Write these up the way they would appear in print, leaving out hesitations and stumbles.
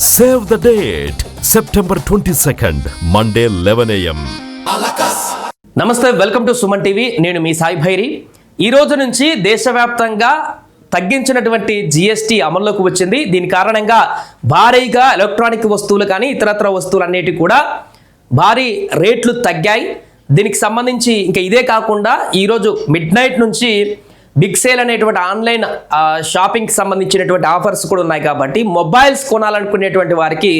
Save the date, September 22nd, Monday 11 AM. నమస్తే, welcome to Suman TV. నేను మీ సాయి భైరి. ఈ రోజు నుంచి దేశవ్యాప్తంగా తగ్గించినటువంటి జిఎస్టీ అమల్లోకి వచ్చింది. దీని కారణంగా భారీగా ఎలక్ట్రానిక్ వస్తువులు కానీ ఇతరత్ర వస్తువులు అన్నిటి కూడా భారీ రేట్లు తగ్గాయి. దీనికి సంబంధించి ఇంకా ఇదే కాకుండా ఈరోజు మిడ్ నైట్ నుంచి బిగ్ సేల్ అనేటువంటి ఆన్లైన్ షాపింగ్కి సంబంధించినటువంటి ఆఫర్స్ కూడా ఉన్నాయి. కాబట్టి మొబైల్స్ కొనాలనుకునేటువంటి వారికి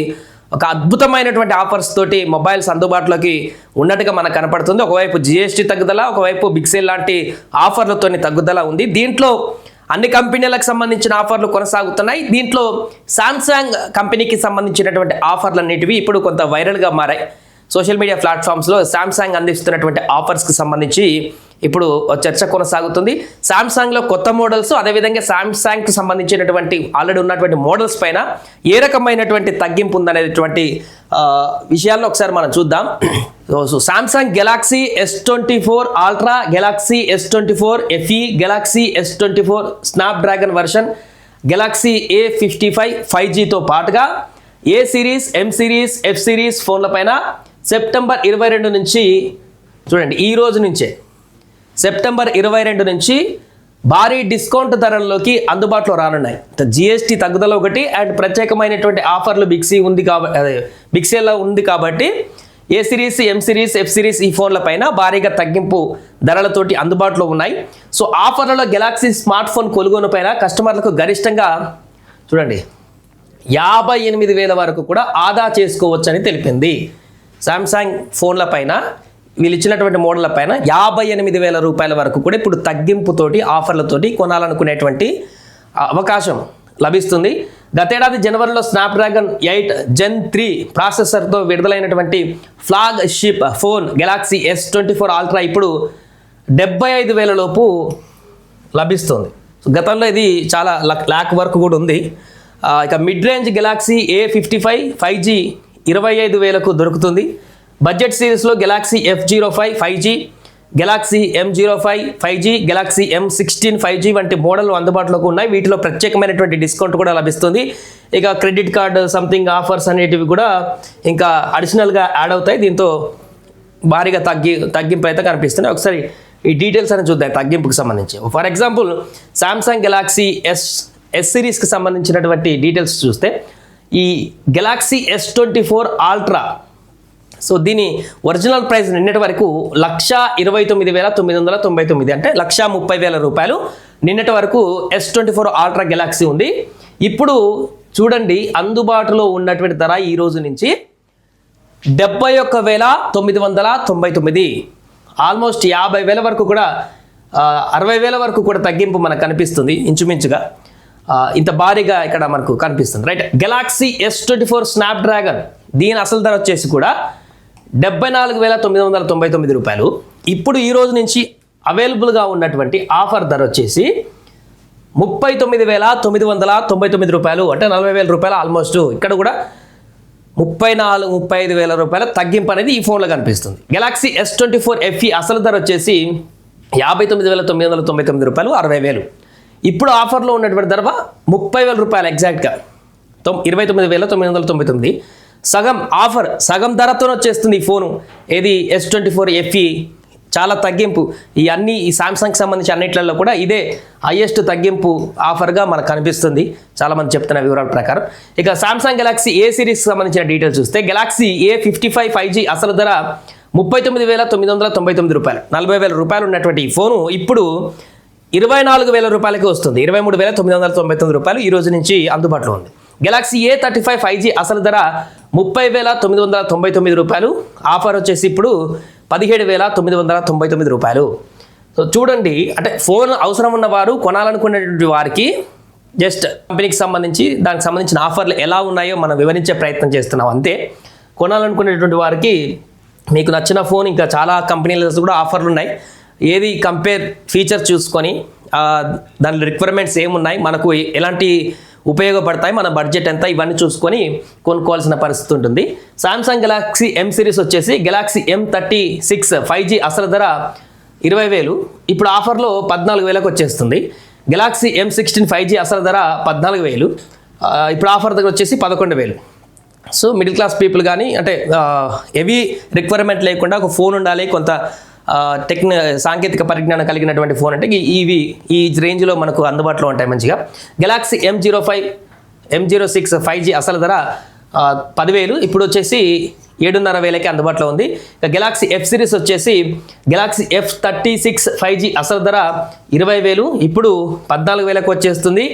ఒక అద్భుతమైనటువంటి ఆఫర్స్ తోటి మొబైల్స్ అందుబాటులోకి ఉన్నట్టుగా మనకు కనపడుతుంది. ఒకవైపు జిఎస్టీ తగ్గుదల, ఒకవైపు బిగ్ సేల్ లాంటి ఆఫర్లతోని తగ్గుదల ఉంది. దీంట్లో అన్ని కంపెనీలకు సంబంధించిన ఆఫర్లు కొనసాగుతున్నాయి. దీంట్లో సామ్సంగ్ కంపెనీకి సంబంధించినటువంటి ఆఫర్లు అన్నిటివి ఇప్పుడు కొంత వైరల్గా మారాయి. సోషల్ మీడియా ప్లాట్ఫామ్స్లో సామ్సంగ్ అందిస్తున్నటువంటి ఆఫర్స్కి సంబంధించి ఇప్పుడు చర్చ కొనసాగుతుంది. సామ్సంగ్లో కొత్త మోడల్స్, అదేవిధంగా సామ్సంగ్కి సంబంధించినటువంటి ఆల్రెడీ ఉన్నటువంటి మోడల్స్ పైన ఏ రకమైనటువంటి తగ్గింపు ఉందనేటువంటి విషయాలను ఒకసారి మనం చూద్దాం. Samsung Galaxy S24 ultra, Galaxy S24 FE, Galaxy S24 Snapdragon version, Galaxy A55 5Gతో పాటుగా A series, M series, F series ఫోన్ల పైన సెప్టెంబర్ 22 నుంచి చూడండి, ఈ రోజు నుంచే సెప్టెంబర్ 22 నుంచి భారీ డిస్కౌంట్ ధరల్లోకి అందుబాటులో రానున్నాయి. జిఎస్టీ తగ్గుదల ఒకటి అండ్ ప్రత్యేకమైనటువంటి ఆఫర్లు బిగ్ సేల్లో ఉంది కాబట్టి A series, M series, F series ఈ ఫోన్ల పైన భారీగా తగ్గింపు ధరలతోటి అందుబాటులో ఉన్నాయి. సో ఆఫర్లలో గెలాక్సీ స్మార్ట్ ఫోన్ కొనుగోలు పైన కస్టమర్లకు గరిష్టంగా చూడండి 58,000 వరకు కూడా ఆదా చేసుకోవచ్చని తెలిపింది. సామ్సంగ్ ఫోన్ల పైన వీళ్ళు ఇచ్చినటువంటి మోడళ్ల పైన 58,000 రూపాయల వరకు కూడా ఇప్పుడు తగ్గింపుతోటి ఆఫర్లతోటి కొనాలనుకునేటువంటి అవకాశం లభిస్తుంది. గతేడాది జనవరిలో స్నాప్డ్రాగన్ 8 Gen 3 ప్రాసెసర్తో విడుదలైనటువంటి flagship phone Galaxy S24 ultra ఇప్పుడు 75,000 లోపు లభిస్తుంది. గతంలో ఇది చాలా లాక్ వరకు కూడా ఉంది. ఇక mid range Galaxy A55 5G 25,000కు దొరుకుతుంది. బడ్జెట్ సిరీస్లో Galaxy F05 5G, Galaxy M05 5G, Galaxy M16 5G వంటి మోడళ్లు అందుబాటులోకి ఉన్నాయి. వీటిలో ప్రత్యేకమైనటువంటి డిస్కౌంట్ కూడా లభిస్తుంది. ఇక క్రెడిట్ కార్డు సంథింగ్ ఆఫర్స్ అనేటివి కూడా ఇంకా అడిషనల్గా యాడ్ అవుతాయి. దీంతో భారీగా తగ్గింపు అయితే కనిపిస్తున్నాయి. ఒకసారి ఈ డీటెయిల్స్ అని చూద్దాం తగ్గింపుకి సంబంధించి. For example Samsung Galaxy S సిరీస్కి సంబంధించినటువంటి డీటెయిల్స్ చూస్తే ఈ గెలాక్సీ S24 అల్ట్రా, సో దీని ఒరిజినల్ ప్రైస్ నిన్నటి వరకు 129,999 అంటే 130,000 రూపాయలు నిన్నటి వరకు S24 అల్ట్రా గెలాక్సీ ఉంది. ఇప్పుడు చూడండి అందుబాటులో ఉన్నటువంటి ధర ఈ రోజు నుంచి 71,999, ఆల్మోస్ట్ 50,000 వరకు కూడా 60,000 వరకు కూడా తగ్గింపు మనకు కనిపిస్తుంది ఇంచుమించుగా. ఇంత భారీగా ఇక్కడ మనకు కనిపిస్తుంది, రైట్. గెలాక్సీ S24 స్నాప్డ్రాగన్ దీని అసలు ధర వచ్చేసి కూడా 74,999 రూపాయలు. ఇప్పుడు ఈ రోజు నుంచి అవైలబుల్గా ఉన్నటువంటి ఆఫర్ ధర వచ్చేసి 39,999 రూపాయలు, అంటే 40,000 రూపాయలు ఆల్మోస్ట్. ఇక్కడ కూడా 34,000-35,000 రూపాయల తగ్గింపు అనేది ఈ ఫోన్లో కనిపిస్తుంది. గెలాక్సీ S24 FE అసలు ధర వచ్చేసి 59,999 రూపాయలు, 60,000. ఇప్పుడు ఆఫర్లో ఉన్నటువంటి ధర 30,000 రూపాయలు ఎగ్జాక్ట్గా 29,999. సగం ఆఫర్, సగం ధరతో వచ్చేస్తుంది ఈ ఫోను. ఏది S24 FE చాలా తగ్గింపు. ఈ సామ్సంగ్కి సంబంధించి అన్నిట్లలో కూడా ఇదే హైయెస్ట్ తగ్గింపు ఆఫర్గా మనకు కనిపిస్తుంది చాలామంది చెప్తున్న వివరాల ప్రకారం. ఇక సామ్సంగ్ గెలాక్సీ ఏ సిరీస్కి సంబంధించిన డీటెయిల్స్ చూస్తే గెలాక్సీ A55 5G అసలు ధర 39,999 రూపాయలు, 40,000 రూపాయలు ఉన్నటువంటి ఈ ఫోను ఇప్పుడు 24,000 రూపాయలకి వస్తుంది. 23,999 రూపాయలు ఈ రోజు నుంచి అందుబాటులో ఉంది. గెలాక్సీ A35 5G అసలు ధర 30,999 రూపాయలు, ఆఫర్ వచ్చేసి ఇప్పుడు 17,999 రూపాయలు. సో చూడండి, అంటే ఫోన్ అవసరం ఉన్నవారు, కొనాలనుకునేటువంటి వారికి జస్ట్ కంపెనీకి సంబంధించి దానికి సంబంధించిన ఆఫర్లు ఎలా ఉన్నాయో మనం వివరించే ప్రయత్నం చేస్తున్నాం అంతే. కొనాలనుకునేటువంటి వారికి మీకు నచ్చిన ఫోన్ ఇంకా చాలా కంపెనీల కూడా ఆఫర్లు ఉన్నాయి. ఏది కంపేర్ ఫీచర్ చూసుకొని దాని రిక్వైర్మెంట్స్ ఏమున్నాయి, మనకు ఎలాంటి ఉపయోగపడతాయి, మన బడ్జెట్ ఎంత, ఇవన్నీ చూసుకొని కొనుక్కోవాల్సిన పరిస్థితి ఉంటుంది. సామ్సంగ్ గెలాక్సీ M సిరీస్ వచ్చేసి గెలాక్సీ M36 5G అసలు ధర 20,000, ఇప్పుడు ఆఫర్లో 14,000కి వచ్చేస్తుంది. గెలాక్సీ M16 5G అసలు ధర 14,000, ఇప్పుడు ఆఫర్ దగ్గర వచ్చేసి 11,000. సో మిడిల్ క్లాస్ పీపుల్ కానీ అంటే హెవీ రిక్వైర్మెంట్ లేకుండా ఒక ఫోన్ ఉండాలి, కొంత సాంకేతిక పరిజ్ఞానం కలిగినటువంటి ఫోన్ అంటే ఈ రేంజ్లో మనకు అందుబాటులో ఉంటాయి మంచిగా. గెలాక్సీ M06 5G అసలు ధర 10,000, ఇప్పుడు వచ్చేసి 7,500కి అందుబాటులో ఉంది. గెలాక్సీ F సిరీస్ వచ్చేసి గెలాక్సీ F36 5G అసలు ధర 20,000, ఇప్పుడు 14,000కు వచ్చేస్తుంది.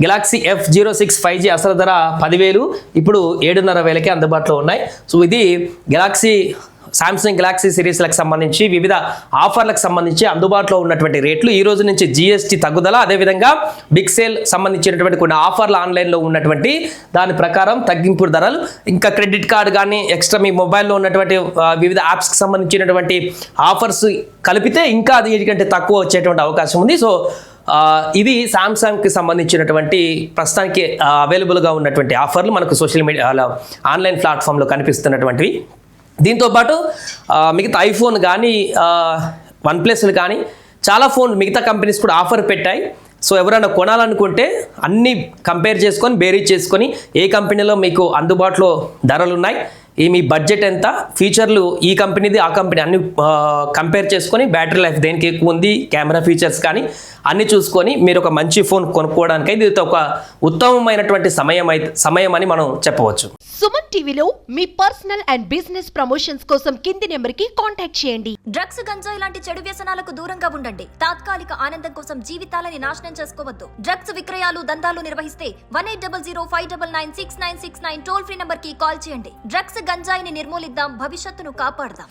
గెలాక్సీ F06 5G అసలు ధర 10,000, ఇప్పుడు 7,500కి అందుబాటులో ఉన్నాయి. సో ఇది సామ్సంగ్ గెలాక్సీ సిరీస్లకు సంబంధించి వివిధ ఆఫర్లకు సంబంధించి అందుబాటులో ఉన్నటువంటి రేట్లు. ఈ రోజు నుంచి GST తగ్గుదల, అదేవిధంగా బిగ్ సేల్ సంబంధించినటువంటి కొన్ని ఆఫర్లు ఆన్లైన్లో ఉన్నటువంటి దాని ప్రకారం తగ్గింపు ధరలు, ఇంకా క్రెడిట్ కార్డు కానీ ఎక్స్ట్రా మీ మొబైల్లో ఉన్నటువంటి వివిధ యాప్స్కి సంబంధించినటువంటి ఆఫర్స్ కలిపితే ఇంకా అది వీటికంటే తక్కువ వచ్చేటువంటి అవకాశం ఉంది. సో ఇది సామ్సంగ్కి సంబంధించినటువంటి ప్రస్తుతానికి అవైలబుల్గా ఉన్నటువంటి ఆఫర్లు మనకు సోషల్ మీడియాలో ఆన్లైన్ ప్లాట్ఫామ్లో కనిపిస్తున్నటువంటివి. దీంతోపాటు మిగతా ఐఫోన్ కానీ OnePlusలు కానీ చాలా మిగతా కంపెనీస్ కూడా ఆఫర్ పెట్టాయి. సో ఎవరైనా కొనాలనుకుంటే అన్నీ కంపేర్ చేసుకొని బేరీజ్ చేసుకొని ఏ కంపెనీలో మీకు అందుబాటులో ధరలు ఉన్నాయి, మీ బడ్జెట్ ఎంత, ఫీచర్లు ఈ కంపెనీది ఆ కంపెనీ అన్ని కంపేర్ చేసుకొని బ్యాటరీ లైఫ్ దేనికి ఎక్కువ ఉంది, కెమెరా ఫీచర్స్ కానీ అన్ని చూసుకొని మీరు ఒక మంచి ఫోన్ కొనుక్కోవడానికి ఇది ఒక ఉత్తమమైనటువంటి సమయం అని మనం చెప్పవచ్చు. సుమన్ టీవీలో మీ పర్సనల్ అండ్ బిజినెస్ ప్రమోషన్స్ కోసం కింది నెంబర్కి కాంటాక్ట్ చేయండి. డ్రగ్స్, గంజాయి లాంటి చెడు వ్యసనాలకు దూరంగా ఉండండి. తాత్కాలిక ఆనందం కోసం జీవితాలని నాశనం చేసుకోవద్దు. డ్రగ్స్ విక్రయాలు, దందాలు నిర్వహిస్తే 1800-599-6969 టోల్ ఫ్రీ నంబర్ కి కాల్ చేయండి. డ్రగ్స్, గంజాయిని నిర్మూలిద్దాం, భవిష్యత్తును కాపాడదాం.